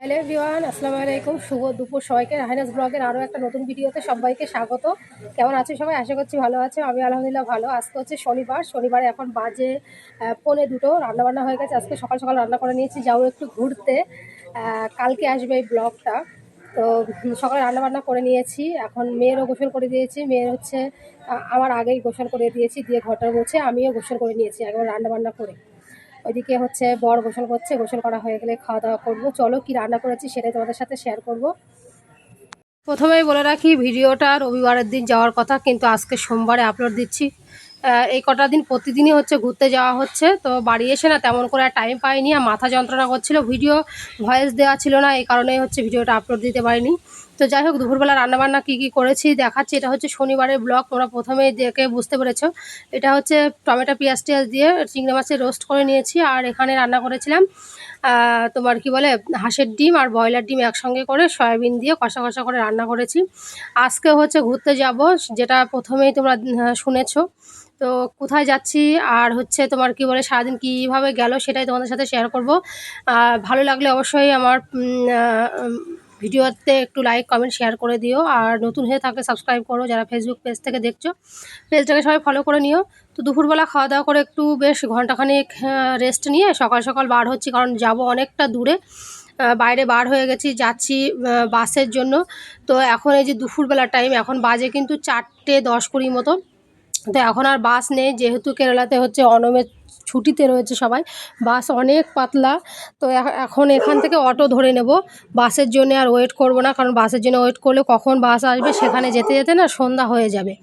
Hello everyone, আসসালামু আলাইকুম। শুভ দুপুর সবাইকে। রাহেনাস ব্লগের আরও একটা নতুন ভিডিওতে সবাইকে স্বাগত। কেমন আছো সবাই? আশা করছি ভালো আছে। আমি আলহামদুলিল্লাহ ভালো। আজকে হচ্ছে শনিবারে এখন বাজে 1:45। রান্নাবান্না হয়ে গেছে। আজকে সকাল সকাল রান্না করে নিয়েছি, যাও একটু ঘুরতে। কালকে আসবে এই ব্লগটা। তো সকালে রান্নাবান্না করে নিয়েছি। এখন মেয়েরও গোসল করে দিয়েছি। মেয়ের হচ্ছে আমার আগেই গোসল করে দিয়েছি, দিয়ে ঘরটা মুছে আমিও গোসল করে নিয়েছি একবার রান্নাবান্না করে। ওইদিকে হচ্ছে বর গোসল করছে, গোসল করা হয়ে গেলে খাওয়া দাওয়া করবো। চলো কি রান্না করেছি সেটাই তোমাদের সাথে শেয়ার করব। প্রথমেই বলে রাখি, ভিডিওটা রবিবারের দিন যাওয়ার কথা, কিন্তু আজকে সোমবারে আপলোড দিচ্ছি। এই কটা দিন প্রতিদিনই হচ্ছে ঘুরতে যাওয়া হচ্ছে, তো বাড়ি এসে না তেমন করে টাইম পাইনি, আর মাথা যন্ত্রণা করছিল, ভিডিও ভয়েস দেওয়া ছিল না, এই কারণেই হচ্ছে ভিডিওটা আপলোড দিতে পারিনি। তো যাই হোক, দুপুরবেলা রান্নাবান্না কী কী করেছি দেখাচ্ছি। এটা হচ্ছে শনিবারের ব্লগ, তোমরা প্রথমেই দেখে বুঝতে পেরেছো। এটা হচ্ছে টমেটো পেঁয়াজ টিয়াজ দিয়ে চিংড়ি মাছের রোস্ট করে নিয়েছি। আর এখানে রান্না করেছিলাম তোমার কি বলে হাঁসের ডিম আর ব্রয়লার ডিম একসঙ্গে করে সয়াবিন দিয়ে কষা কষা করে রান্না করেছি। আজকে হচ্ছে ঘুরতে যাব, যেটা প্রথমেই তোমরা শুনেছো। তো কোথায় যাচ্ছি আর হচ্ছে তোমার কি বলে সারাদিন কীভাবে গেল সেটাই তোমাদের সাথে শেয়ার করব। ভালো লাগলে অবশ্যই আমার ভিডিওতে একটু লাইক কমেন্ট শেয়ার করে দিও। আর নতুন হয়ে থাকলে সাবস্ক্রাইব করো, যারা ফেসবুক পেজ থেকে দেখছো পেজটাকে সবাই ফলো করে নিও। তো দুপুরবেলা খাওয়া দাওয়া করে একটু বেশ ঘন্টাখানেক রেস্ট নিয়ে সকাল সকাল বার হচ্ছি, কারণ যাব অনেকটা দূরে। বাইরে বার হয়ে গেছি, যাচ্ছি বাসের জন্য। তো এখন এই যে দুপুরবেলার টাইম, এখন বাজে কিন্তু 4:10-20 মতো। তো এখন আর বাস নেই, যেহেতু কেরালাতে হচ্ছে অনমের ছুটিতে রয়েছে সবাই। বাস অনেক পাতলা। তো এখন এখান থেকে অটো ধরে নেব। বাসের জন্য আর ওয়েট করব না, কারণ বাসের জন্য ওয়েট করলে কখন বাস আসবে সেখানে যেতে যেতে না সন্ধ্যা হয়ে যাবে।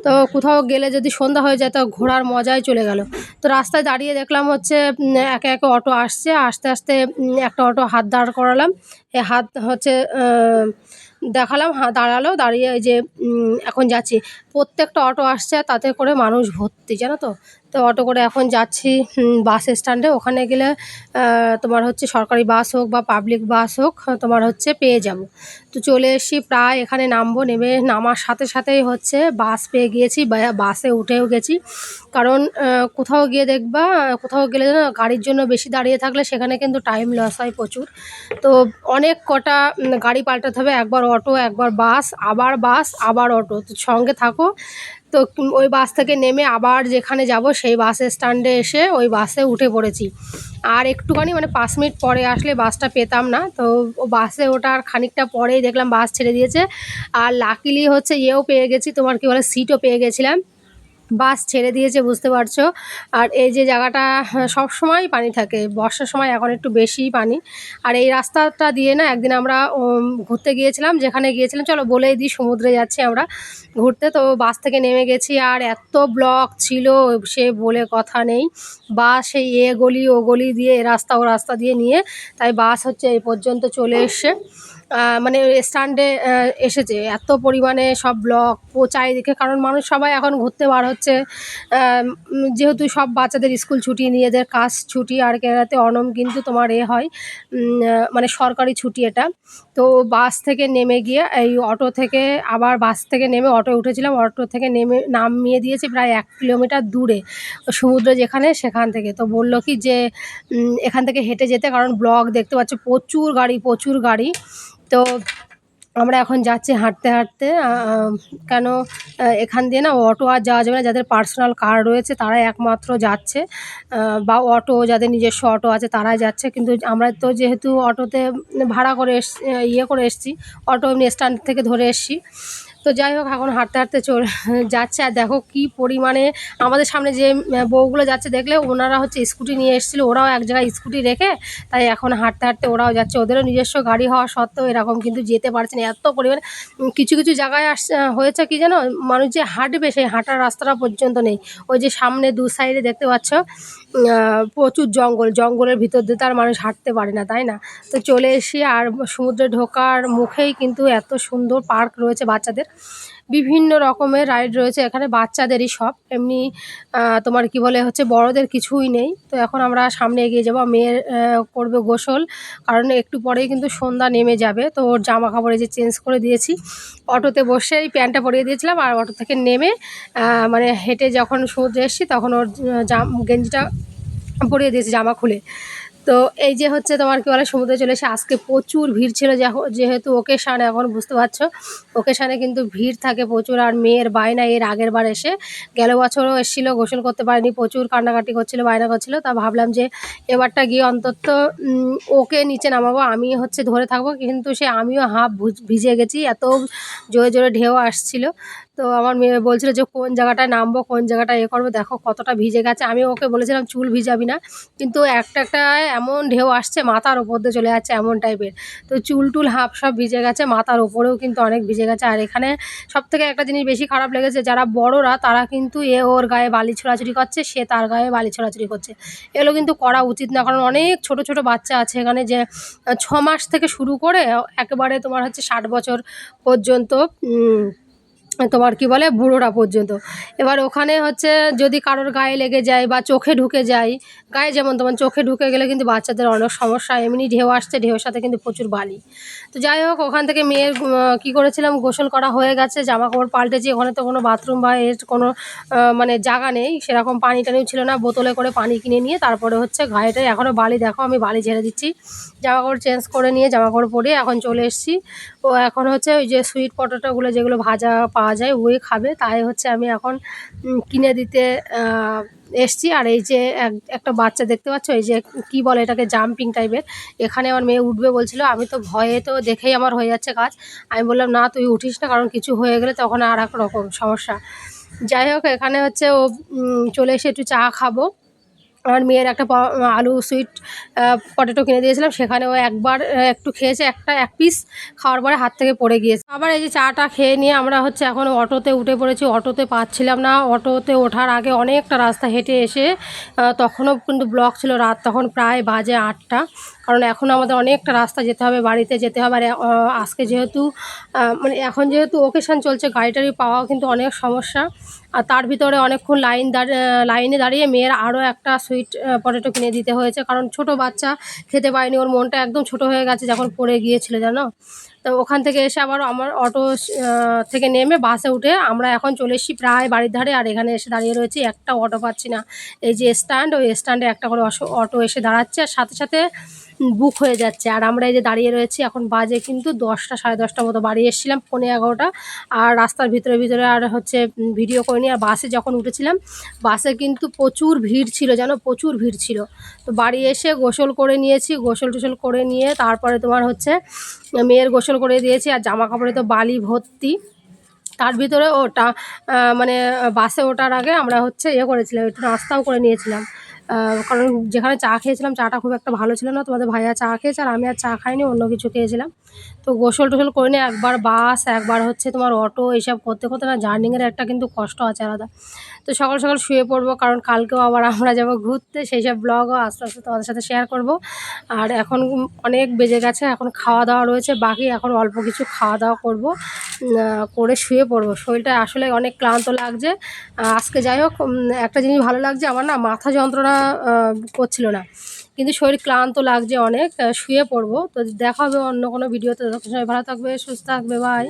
তো কোথাও গেলে যদি সন্ধ্যা হয়ে যায় তো ঘোরার মজাই চলে গেল। তো রাস্তায় দাঁড়িয়ে দেখলাম হচ্ছে একে একে অটো আসছে, আস্তে আস্তে একটা অটো হাত দাঁড় করালাম। এ হাত হচ্ছে দেখালাম, দাঁড়ালো, দাঁড়িয়ে এই যে এখন যাচ্ছি। প্রত্যেকটা অটো আসছে, তাতে করে মানুষ ভর্তি, জানো তো। তো অটো করে এখন যাচ্ছি বাস স্ট্যান্ডে। ওখানে গেলে তোমার হচ্ছে সরকারি বাস হোক বা পাবলিক বাস হোক, তোমার হচ্ছে পেয়ে যাব। তো চলে এসেছি, প্রায় এখানে নামবো। নেমে নামার সাথে সাথেই হচ্ছে বাস পেয়ে গিয়েছি, বাসে উঠেও গেছি। কারণ কোথাও গিয়ে দেখবা, কোথাও গেলে না গাড়ির জন্য বেশি দাঁড়িয়ে থাকলে সেখানে কিন্তু টাইম লস হয় প্রচুর। তো অনেক কটা গাড়ি পাল্টাতে হবে, একবার অটো, একবার বাস, আবার অটো। তো সঙ্গে থাকো। তো ওই বাস থেকে নেমে আবার যেখানে যাব সেই বাস স্ট্যান্ডে এসে ওই বাসে উঠে পড়েছি। আর একটুখানি মানে 5 মিনিট পরে আসলে বাসটা পেতাম না। তো ও বাসে ওঠার খানিকটা পরেই দেখলাম বাস ছেড়ে দিয়েছে। আর লাকিলি হচ্ছে ইয়েও পেয়ে গেছি, তোমার কি বলে সিটও পেয়ে গেছিলাম। বাস ছেড়ে দিয়েছে, বুঝতে পারছো। আর এই যে জায়গাটা সবসময় পানি থাকে, বর্ষার সময় এখন একটু বেশিই পানি। আর এই রাস্তাটা দিয়ে না একদিন আমরা ঘুরতে গিয়েছিলাম, যেখানে গিয়েছিলাম চলো বলেই দিই, সমুদ্রে যাচ্ছি আমরা ঘুরতে। তো বাস থেকে নেমে গেছি, আর এত ব্লক ছিল সে বলে কথা নেই। বাস সেই এ গলি ও গলি দিয়ে এ রাস্তা ও রাস্তা দিয়ে নিয়ে, তাই বাস হচ্ছে এই পর্যন্ত চলে এসছে। মানে স্ট্যান্ডে এসেছে। এত পরিমাণে সব ব্লক চারিদিকে, কারণ মানুষ সবাই এখন ঘুরতে বার হচ্ছে। যেহেতু সব বাচ্চাদের স্কুল ছুটি, নিজেদের কাজ ছুটি। আর কেরালাতে অনম কিন্তু তোমার হয় মানে সরকারি ছুটি এটা। তো বাস থেকে নেমে গিয়ে এই অটো থেকে, আবার বাস থেকে নেমে অটোয় উঠেছিলাম। অটো থেকে নেমে নামিয়ে দিয়েছে প্রায় 1 কিলোমিটার দূরে সমুদ্র যেখানে, সেখান থেকে। তো বলল কি যে এখান থেকে হেঁটে যেতে, কারণ ব্লক দেখতে পাচ্ছ প্রচুর গাড়ি, প্রচুর গাড়ি। তো আমরা এখন যাচ্ছি হাঁটতে হাঁটতে। কেন এখান দিয়ে না অটো আর যাওয়া যাবে না, যাদের পার্সোনাল কার রয়েছে তারাই একমাত্র যাচ্ছে, বা অটো যাদের নিজস্ব অটো আছে তারাই যাচ্ছে। কিন্তু আমরা তো যেহেতু অটোতে ভাড়া করে ইয়ে করে এসছি, অটো এমনি স্ট্যান্ড থেকে ধরে এসছি। তো যাই হোক, এখন হাঁটতে হাঁটতে যাচ্ছে। আর দেখো কি পরিমাণে আমাদের সামনে যে বউগুলো যাচ্ছে, দেখলে ওনারা হচ্ছে স্কুটি নিয়ে এসেছিলো, ওরাও এক জায়গায় স্কুটি রেখে তাই এখন হাঁটতে হাঁটতে ওরাও যাচ্ছে। ওদেরও নিজস্ব গাড়ি হওয়া সত্ত্বেও এরকম কিন্তু যেতে পারছে না, এত পরিমাণে। কিছু কিছু জায়গায় হয়েছে কি যেন, মানুষ যে হাঁটবে সেই হাঁটার রাস্তাটা পর্যন্ত নেই। ওই যে সামনে 2 সাইডে দেখতে পাচ্ছ প্রচুর জঙ্গল, জঙ্গলের ভিতর দিয়ে তার মানুষ হাঁটতে পারে না, তাই না। তো চলে এসি, আর সমুদ্রে ঢোকার মুখেই কিন্তু এত সুন্দর পার্ক রয়েছে বাচ্চাদের। বিভিন্ন রকমের রাইড রয়েছে এখানে, বাচ্চাদেরই সব। এমনি তোমার কি বলে হচ্ছে বড়দের কিছুই নেই। তো এখন আমরা সামনে এগিয়ে যাবো। মেয়ের করবে গোসল, কারণ একটু পরেই কিন্তু সন্ধ্যা নেমে যাবে। তো ওর জামা কাপড় এই যে চেঞ্জ করে দিয়েছি, অটোতে বসেই প্যান্টটা পরিয়ে দিয়েছিলাম। আর অটো থেকে নেমে মানে হেঁটে যখন সমুদ্রে এসেছি তখন ওর গেঞ্জিটা পরিয়ে দিয়েছি, জামা খুলে। তো এই যে হচ্ছে তোমার কি বলে সমুদ্রে চলে এসে আজকে প্রচুর ভিড় ছিল, যেহেতু ওকেশান, এখন বুঝতে পারছো ওকেশানে কিন্তু ভিড় থাকে প্রচুর। আর মেয়ের বায়না, এর আগের বার এসে গেল বছরও এসেছিলো, গোসল করতে পারেনি, প্রচুর কান্নাকাটি করছিল, বায়না করছিল। তা ভাবলাম যে এবারটা গিয়ে অন্তত ওকে নিচে নামাবো, আমি হচ্ছে ধরে থাকবো। কিন্তু আমিও হাফ ভিজে গেছি, এত জোরে জোরে ঢেউ আসছিল। তো আমার মেয়ে বলছিল যে কোন জায়গাটায় নামবো, কোন জায়গাটায় করবো, দেখো কতটা ভিজে গেছে। আমি ওকে বলেছিলাম চুল ভিজাবি না, কিন্তু একটা একটা এমন ঢেউ আসছে মাথার ওপর দিয়ে চলে যাচ্ছে এমন টাইপের। তো চুল টুল হাফ সব ভিজে গেছে, মাথার ওপরেও কিন্তু অনেক ভিজে গেছে। আর এখানে সবথেকে একটা জিনিস বেশি খারাপ লেগেছে, যারা বড়রা তারা কিন্তু ওর গায়ে বালি ছোড়াছুড়ি করছে, সে তার গায়ে বালি ছোড়াছুড়ি করছে। এগুলো কিন্তু করা উচিত না, কারণ অনেক ছোট ছোট বাচ্চা আছে এখানে, যে 6 মাস থেকে শুরু করে একেবারে তোমার হচ্ছে 60 বছর পর্যন্ত, তোমার কি বলে বুড়োরা পর্যন্ত। এবার ওখানে হচ্ছে যদি কারোর গায়ে লেগে যায় বা চোখে ঢুকে যায়, গায়ে যেমন তেমন চোখে ঢুকে গেলে কিন্তু বাচ্চাদের অনেক সমস্যা। এমনি ঢেউ আসছে, ঢেউর সাথে কিন্তু প্রচুর বালি। তো যাই হোক, ওখান থেকে মেয়ের কী করেছিলাম, গোসল করা হয়ে গেছে, জামা কাপড় পাল্টেছি। ওখানে তো কোনো বাথরুম বা এর কোনো মানে জায়গা নেই, সেরকম পানি টানিও ছিল না। বোতলে করে পানি কিনে নিয়ে তারপরে হচ্ছে গায়েটায় এখনও বালি, দেখো আমি বালি ঝেড়ে দিচ্ছি। জামা কাপড় চেঞ্জ করে নিয়ে জামা কাপড় পরে এখন চলে এসেছি। ও এখন হচ্ছে ওই যে সুইট পটেটোগুলো যেগুলো ভাজা পাওয়া যায় ওই খাবে, তাই হচ্ছে আমি এখন কিনে দিতে এসছি। আর এই যে একটা বাচ্চা দেখতে পাচ্ছ, এই যে কি বলে এটাকে, জাম্পিং টাইপের, এখানে আমার মেয়ে উঠবে বলছিল। আমি তো ভয়ে তো দেখেই আমার হয়ে যাচ্ছে কাজ, আমি বললাম না তুই উঠিস না, কারণ কিছু হয়ে গেলে তখন আর এক রকম সমস্যা। যাই হোক, এখানে হচ্ছে ও চলে এসে একটু চা খাবো। আমার মেয়ের একটা আলু সুইট পটেটো কিনে দিয়েছিলাম, সেখানে ও একবার একটু খেয়েছে, এক পিস খাওয়ার পরে হাত থেকে পড়ে গিয়েছে। আবার এই যে চাটা খেয়ে নিয়ে আমরা হচ্ছে এখন অটোতে উঠে পড়েছি। অটোতে পাচ্ছিলাম না, অটোতে ওঠার আগে অনেকটা রাস্তা হেঁটে এসে তখনও কিন্তু ব্লক ছিল, রাত তখন প্রায় বাজে 8টা, কারণ এখন আমাদের অনেকটা রাস্তা যেতে হবে, বাড়িতে যেতে হবে। আর আজকে যেহেতু মানে এখন যেহেতু ওকেশান চলছে, গাড়ি টাড়ি পাওয়াও কিন্তু অনেক সমস্যা। আর তার ভিতরে অনেকক্ষণ লাইনে দাঁড়িয়ে মেয়ের আরও একটা সুইট পটেটো কিনে দিতে হয়েছে, কারণ ছোট বাচ্চা খেতে পায়নি, ওর মনটা একদম ছোট হয়ে গেছে যখন পড়ে গিয়েছিল জানো। তো ওখান থেকে এসে আবার আমার অটো থেকে নেমে বাসে উঠে আমরা এখন চলে এসেছি প্রায় বাড়ির ধারে। আর এখানে এসে দাঁড়িয়ে রয়েছি, একটা অটো পাচ্ছি না। এই যে স্ট্যান্ড, ওই স্ট্যান্ডে একটা করে অটো এসে দাঁড়াচ্ছে, আর সাথে সাথে বুক হয়ে যাচ্ছে। আর আমরা এই যে দাঁড়িয়ে রয়েছি, এখন বাজে কিন্তু 10টা সাড়ে 10টার মতো, বাড়ি এসেছিলাম 11:15। আর রাস্তার ভিতরে আর হচ্ছে ভিডিও করিনি। আর বাসে যখন উঠেছিলাম, বাসে কিন্তু প্রচুর ভিড় ছিল জানো, প্রচুর ভিড় ছিল। তো বাড়ি এসে গোসল করে নিয়েছি, গোসল টোসল করে নিয়ে তারপরে তোমার হচ্ছে মেয়ের গোসল করে দিয়েছি। আর জামা কাপড়ে তো বালি ভর্তি, তার ভিতরে ওটা মানে বাসে ওঠার আগে আমরা হচ্ছে করেছিলাম, একটু নাস্তাও করে নিয়েছিলাম। কারণ যেখানে চা খেয়েছিলাম চাটা খুব একটা ভালো ছিল না, তোমাদের ভাইয়া চা খেয়েছে আর আমি আর চা খাইনি, অন্য কিছু খেয়েছিলাম। তো গোসল টোসল করে নিয়ে একবার বাস, একবার হচ্ছে তোমার অটো, এইসব করতে করতে না জার্নিংয়ের একটা কিন্তু কষ্ট আছে আলাদা। তো সকাল সকাল শুয়ে পড়বো, কারণ কালকেও আবার আমরা যাবো ঘুরতে, সেই সব ব্লগও আস্তে আস্তে তোমাদের সাথে শেয়ার করব। আর এখন অনেক বেজে গেছে, এখন খাওয়া দাওয়া রয়েছে বাকি, এখন অল্প কিছু খাওয়া দাওয়া করবো, করে শুয়ে পড়বো। শরীরটা আসলে অনেক ক্লান্ত লাগছে আজকে। যাই হোক, একটা জিনিস ভালো লাগছে, আমার না মাথা যন্ত্রণা করছিল না, কিন্তু শরীর ক্লান্ত লাগছে অনেক। শুয়ে পড়বো। তো দেখা হবে অন্য কোনো ভিডিওতে, ততক্ষণ সবাই ভালো থাকবে, সুস্থ থাকবে, বাই।